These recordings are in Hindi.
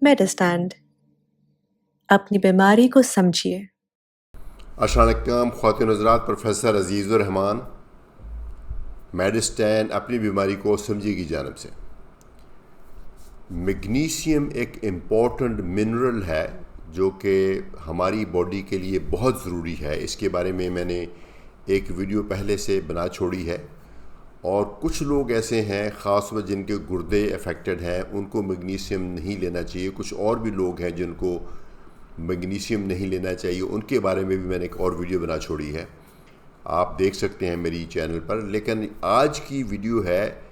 मेडिस्टैंड अपनी बीमारी को समझिए। अस्सलाम वालेकुम ख्वातीन हज़रात, प्रोफेसर अज़ीज़ुर रहमान, मेडिस्टैन अपनी बीमारी को समझिए की जानब से। मैग्नीशियम एक इम्पॉर्टेंट मिनरल है जो कि हमारी बॉडी के लिए बहुत ज़रूरी है। इसके बारे में मैंने एक वीडियो पहले से बना छोड़ी है। और कुछ लोग ऐसे हैं ख़ास तौर जिनके गुर्दे अफेक्टेड हैं, उनको मैग्नीशियम नहीं लेना चाहिए। कुछ और भी लोग हैं जिनको मैग्नीशियम नहीं लेना चाहिए, उनके बारे में भी मैंने एक और वीडियो बना छोड़ी है, आप देख सकते हैं मेरी चैनल पर। लेकिन आज की वीडियो है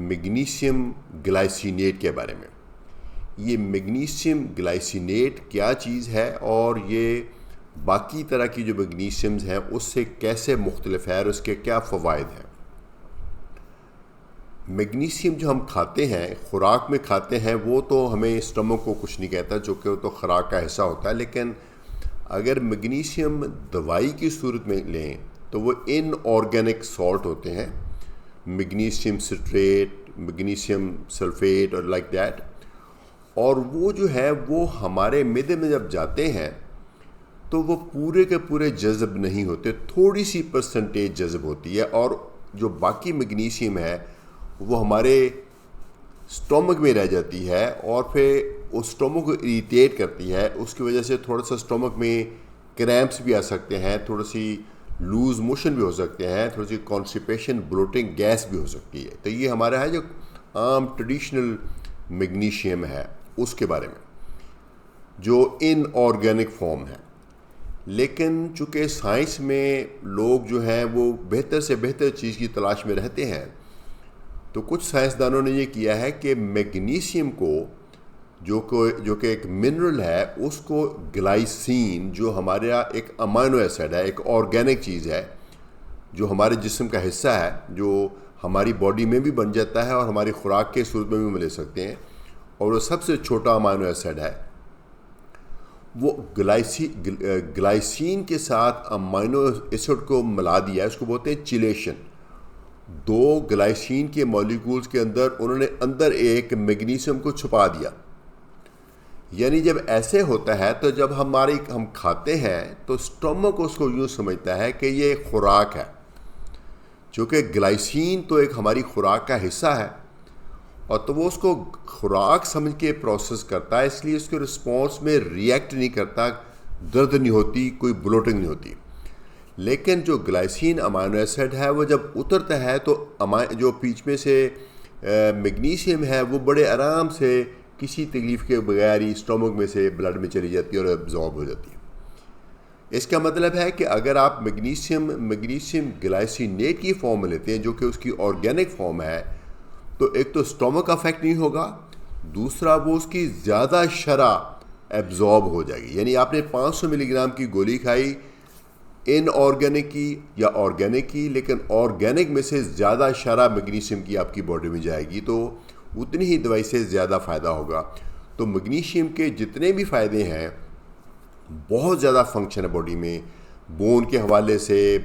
मैग्नीशियम ग्लाइसिनेट के बारे में। ये मैग्नीशियम ग्लाइसिनेट क्या चीज़ है और ये बाकी तरह की जो मैग्नीशियम्स हैं उससे कैसे मुख्तलिफ है और उसके क्या फ़वाइद हैं। मैग्नीशियम जो हम खाते हैं, ख़ुराक में खाते हैं, वो तो हमें स्टमक को कुछ नहीं कहता, चूँकि वो तो ख़ुराक का हिस्सा होता है। लेकिन अगर मैग्नीशियम दवाई की सूरत में लें तो वो इनऑर्गेनिक सॉल्ट होते हैं, मैग्नीशियम सिट्रेट, मैग्नीशियम सल्फेट और लाइक दैट। और वो जो है वो हमारे मैदे में जब जाते हैं तो वो पूरे के पूरे जज़ब नहीं होते, थोड़ी सी परसेंटेज जज़ब होती है। और जो बाकी मैग्नीशियम है वो हमारे स्टोमक में रह जाती है और फिर उस स्टोमक को इरिटेट करती है। उसकी वजह से थोड़ा सा स्टोमक में क्रैम्प्स भी आ सकते हैं, थोड़ी सी लूज़ मोशन भी हो सकते हैं, थोड़ी सी कॉन्स्टिपेशन, ब्लोटिंग, गैस भी हो सकती है। तो ये हमारा है जो आम ट्रेडिशनल मैग्नीशियम है उसके बारे में, जो इनऑर्गेनिक फॉर्म है। लेकिन चूँकि साइंस में लोग जो हैं वो बेहतर से बेहतर चीज़ की तलाश में रहते हैं, तो कुछ साइंसदानों ने ये किया है कि मैग्नीशियम को जो कि एक मिनरल है, उसको ग्लाइसिन, जो हमारा एक अमाइनो एसिड है, एक ऑर्गेनिक चीज़ है जो हमारे जिस्म का हिस्सा है, जो हमारी बॉडी में भी बन जाता है और हमारी खुराक के सूरत में भी हम ले सकते हैं, और वो सबसे छोटा अमाइनो एसिड है। वो ग्लाइसिन के साथ अमाइनो एसिड को मिला दिया है, उसको बोलते हैं चिलेशन। दो ग्लाइसिन के मॉलिक्यूल्स के अंदर उन्होंने अंदर एक मैग्नीशियम को छुपा दिया। यानी जब ऐसे होता है तो जब हम खाते हैं तो स्टोमक उसको यूँ समझता है कि ये खुराक है, क्योंकि ग्लाइसिन तो एक हमारी खुराक का हिस्सा है, और तो वो उसको खुराक समझ के प्रोसेस करता है, इसलिए उसके रिस्पॉन्स में रिएक्ट नहीं करता, दर्द नहीं होती, कोई ब्लोटिंग नहीं होती। लेकिन जो ग्लाइसिन अमाइनो एसिड है वो जब उतरता है तो जो बीच में से मैग्नीशियम है वो बड़े आराम से किसी तकलीफ़ के बगैर ही स्टोमक में से ब्लड में चली जाती है और एब्जॉर्ब हो जाती है। इसका मतलब है कि अगर आप मैग्नीशियम ग्लाइसिनेट की फॉर्म में लेते हैं, जो कि उसकी ऑर्गेनिक फॉर्म है, तो एक तो स्टोमक अफेक्ट नहीं होगा, दूसरा वो उसकी ज़्यादा शरह एब्जॉर्ब हो जाएगी। यानी आपने 500 मिलीग्राम की गोली खाई, इनऑर्गेनिक की या ऑर्गेनिक की, लेकिन ऑर्गेनिक में से ज़्यादा शरह मैग्नीशियम की आपकी बॉडी में जाएगी, तो उतनी ही दवाई से ज़्यादा फ़ायदा होगा। तो मैग्नीशियम के जितने भी फ़ायदे हैं, बहुत ज़्यादा फंक्शन है बॉडी में, बोन के हवाले से,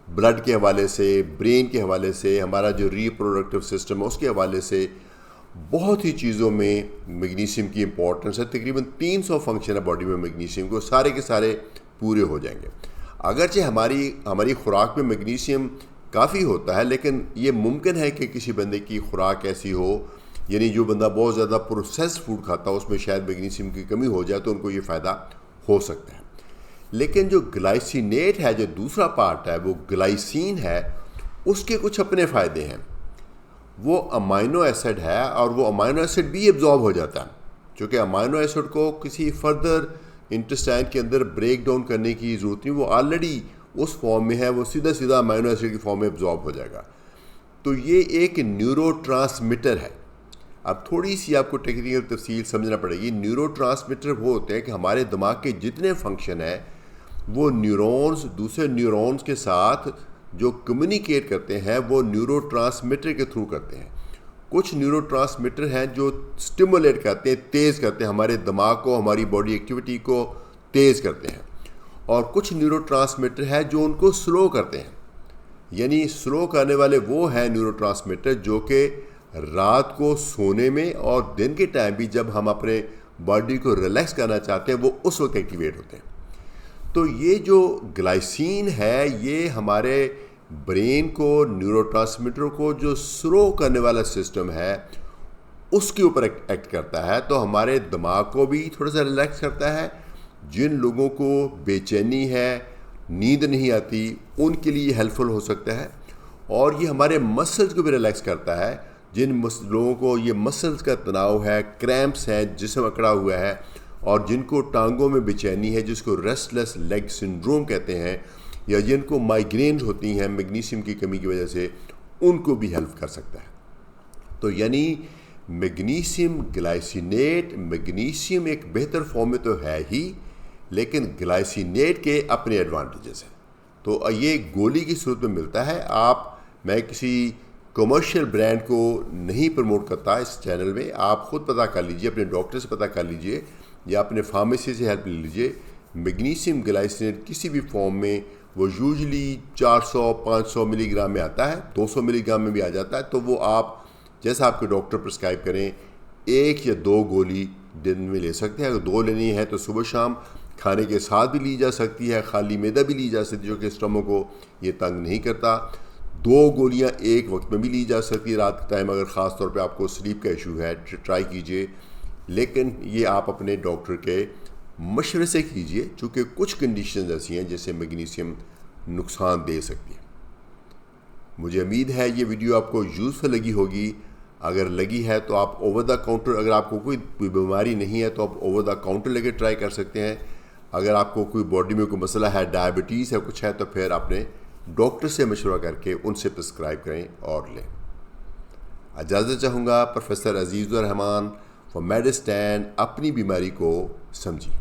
ब्लड के हवाले से, ब्रेन के हवाले से, हमारा जो रिप्रोडक्टिव सिस्टम है उसके हवाले से, बहुत ही चीज़ों में मैग्नीशियम की इम्पोर्टेंस है। तकरीबन 300 फंक्शन है बॉडी में मैग्नीशियम को, सारे के सारे पूरे हो जाएंगे। अगरचे हमारी खुराक में मैग्नीशियम काफ़ी होता है, लेकिन ये मुमकिन है कि किसी बंदे की खुराक ऐसी हो, यानी जो बंदा बहुत ज़्यादा प्रोसेस्ड फूड खाता है उसमें शायद मैग्नीशियम की कमी हो जाए, तो उनको ये फ़ायदा हो सकता है। लेकिन जो ग्लाइसिनेट है, जो दूसरा पार्ट है, वो ग्लाइसिन है, उसके कुछ अपने फ़ायदे हैं। वो अमाइनो एसिड है और वो अमाइनो एसिड भी एब्जॉर्ब हो जाता है, क्योंकि अमाइनो एसिड को किसी फर्दर इंटेस्टाइन के अंदर ब्रेक डाउन करने की ज़रूरत नहीं, वो ऑलरेडी उस फॉर्म में है, वो सीधा सीधा अमाइनो एसिड की फॉर्म में एब्जॉर्ब हो जाएगा। तो ये एक न्यूरोट्रांसमीटर है। अब थोड़ी सी आपको टेक्निकल तफसील समझना पड़ेगी। न्यूरोट्रांसमीटर वो होते हैं कि हमारे दिमाग के जितने फंक्शन हैं वो न्यूरॉन्स दूसरे न्यूरॉन्स के साथ जो कम्युनिकेट करते हैं वो न्यूरोट्रांसमीटर के थ्रू करते हैं। कुछ न्यूरोट्रांसमीटर हैं जो स्टिमुलेट करते हैं, तेज़ करते हैं हमारे दिमाग को, हमारी बॉडी एक्टिविटी को तेज़ करते हैं, और कुछ न्यूरोट्रांसमीटर हैं जो उनको स्लो करते हैं। यानी स्लो करने वाले वो हैं न्यूरोट्रांसमीटर जो कि रात को सोने में और दिन के टाइम भी जब हम अपने बॉडी को रिलैक्स करना चाहते हैं, वो उस वक्त एक्टिवेट होते हैं। तो ये जो ग्लाइसिन है ये हमारे ब्रेन को, न्यूरोट्रांसमीटर को जो स्लो करने वाला सिस्टम है उसके ऊपर एक्ट करता है। तो हमारे दिमाग को भी थोड़ा सा रिलैक्स करता है। जिन लोगों को बेचैनी है, नींद नहीं आती, उनके लिए हेल्पफुल हो सकता है। और ये हमारे मसल्स को भी रिलैक्स करता है। जिन लोगों को ये मसल्स का तनाव है, क्रैम्प्स हैं, जिस्म अकड़ा हुआ है, और जिनको टांगों में बेचैनी है, जिसको रेस्टलेस लेग सिंड्रोम कहते हैं, या जिनको माइग्रेन होती हैं मैग्नीशियम की कमी की वजह से, उनको भी हेल्प कर सकता है। तो यानी मैग्नीशियम ग्लाइसिनेट, मैग्नीशियम एक बेहतर फॉर्म में तो है ही, लेकिन ग्लाइसिनेट के अपने एडवांटेजेस हैं। तो ये गोली की सूरत में मिलता है। मैं किसी कमर्शियल ब्रांड को नहीं प्रमोट करता इस चैनल में। आप ख़ुद पता कर लीजिए, अपने डॉक्टर से पता कर लीजिए या अपने फार्मेसी से हेल्प ले लीजिए। मैग्नीशियम ग्लाइसिनेट किसी भी फॉर्म में वो यूजली 400-500 मिलीग्राम में आता है, 200 मिलीग्राम में भी आ जाता है। तो वो आप जैसा आपके डॉक्टर प्रिस्क्राइब करें, 1 या 2 गोली दिन में ले सकते हैं। अगर 2 लेनी है तो सुबह शाम खाने के साथ भी ली जा सकती है, खाली मैदा भी ली जा सकती है, जो कि स्टमक को ये तंग नहीं करता। 2 गोलियां एक वक्त में भी ली जा सकती है रात के टाइम, अगर ख़ास तौर पे आपको स्लीप का इशू है, ट्राई कीजिए। लेकिन ये आप अपने डॉक्टर के मशवरे से कीजिए, चूँकि कुछ कंडीशंस ऐसी हैं जिससे मैग्नीशियम नुकसान दे सकती है। मुझे उम्मीद है ये वीडियो आपको यूज़फुल लगी होगी। अगर लगी है तो आप ओवर द काउंटर, अगर आपको कोई बीमारी नहीं है तो आप ओवर द काउंटर लेके ट्राई कर सकते हैं। अगर आपको कोई बॉडी में कोई मसला है, डायबिटीज़ है, कुछ है, तो फिर अपने डॉक्टर से मशवरा करके उनसे प्रिस्क्राइब करें और लें। इजाज़त चाहूँगा। प्रोफेसर अजीज़ुर रहमान फॉर मेडिस्टैंड। अपनी बीमारी को समझिए।